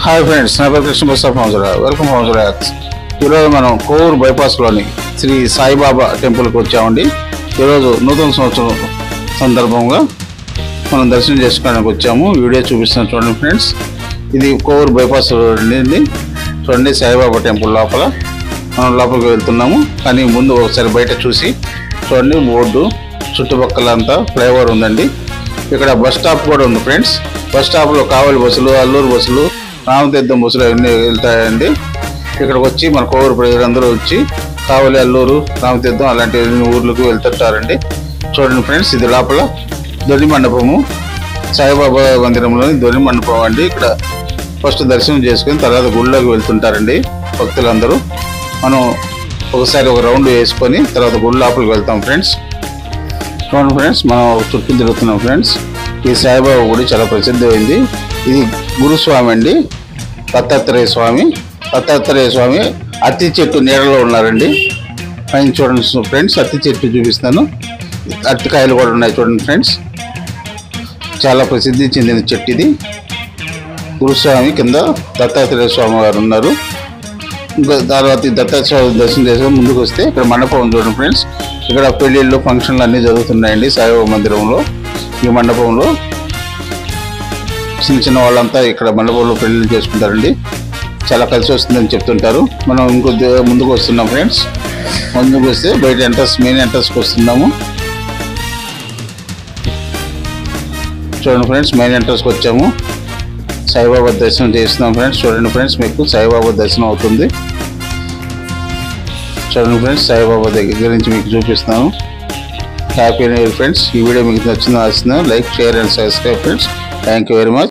Hi friends, నా పేరు Krishna Prasad హౌజరా. Welcome హౌజరా. ఈరోజు మనం కోవూరు బైపాస్లోని శ్రీ సాయిబాబా టెంపుల్కి వచ్చామండి. ఈరోజు నూతన సంవత్సరం సందర్భంగా మనం దర్శనం చేసుకోవడానికి వచ్చాము. వీడియో చూపిస్తాను చూడండి ఫ్రెండ్స్. ఇది కోవూరు బైపాస్ నుండి చూడండి సాయిబాబా టెంపుల్ లోపల మనం లోపలికి వెళ్తున్నాము. కానీ ముందు ఒకసారి బయట చూసి చూడండి, బోర్డు చుట్టుపక్కల అంతా ఫ్లైఓవర్ ఉందండి. ఇక్కడ బస్ స్టాప్ కూడా ఉంది ఫ్రెండ్స్. బస్ స్టాప్లో కావలి బస్సులు, అల్లూరు బస్సులు, రామతీర్థం బస్సులు అవన్నీ వెళ్తాయండి. ఇక్కడికి వచ్చి మన కోవూరు ప్రజలందరూ వచ్చి కావలి, అల్లూరు, రామతీర్థం అలాంటి ఊర్లకు వెళ్తుంటారండి. చూడండి ఫ్రెండ్స్, ఇది లోపల దొరి మండపము, సాయిబాబా మందిరంలోని దొరి మండపం అండి. ఇక్కడ ఫస్ట్ దర్శనం చేసుకుని తర్వాత గుళ్ళోకి వెళ్తుంటారండి భక్తులందరూ. మనం ఒకసారి ఒక రౌండ్ వేసుకొని తర్వాత గుడి లోపలికి వెళ్తాం ఫ్రెండ్స్. చూడండి ఫ్రెండ్స్, మనం చుట్టూ తిరుగుతున్నాం ఫ్రెండ్స్. ఈ సాయిబాబా గుడి చాలా ప్రసిద్ధమైంది. ఇది గురుస్వామి అండి, దత్తాత్రేయ స్వామి. దత్తాత్రేయ స్వామి అత్తి చెట్టు నీడలో ఉన్నారండి. పైన చూడండి ఫ్రెండ్స్, అత్తి చెట్టు చూపిస్తాను. అరటికాయలు కూడా ఉన్నాయి చూడండి ఫ్రెండ్స్. చాలా ప్రసిద్ధి చెందిన చెట్టు ఇది. గురుస్వామి కింద దత్తాత్రేయ స్వామి గారు ఉన్నారు. ఇంకా తర్వాత దత్తాత్రేయ దర్శనం చేసే ముందుకు వస్తే ఇక్కడ మండపం చూడండి ఫ్రెండ్స్. ఇక్కడ పెళ్ళిళ్ళు, ఫంక్షన్లు అన్నీ జరుగుతున్నాయండి సాయిబాబా మందిరంలో. ఈ మండపంలో చిన్న చిన్న వాళ్ళంతా ఇక్కడ మండపంలో పెళ్ళిళ్ళు చేసుకుంటారండి. చాలా కలిసి వస్తుందని చెప్తుంటారు. మనం ఇంకో ముందుకు వస్తున్నాం ఫ్రెండ్స్. ముందుకు వస్తే బయట ఎంట్రన్స్, మెయిన్ ఎంట్రన్స్కి వస్తున్నాము. చూడండి ఫ్రెండ్స్, మెయిన్ ఎంట్రన్స్కి వచ్చాము. సాయిబాబా దర్శనం చేస్తున్నాం ఫ్రెండ్స్. చూడండి ఫ్రెండ్స్, మీకు సాయిబాబా దర్శనం అవుతుంది. చూడండి ఫ్రెండ్స్, సాయిబాబా దగ్గర నుంచి మీకు చూపిస్తాను. Happy new year friends. ఈ వీడియో మీకు నచ్చిందో like, share and subscribe friends. Thank you very much.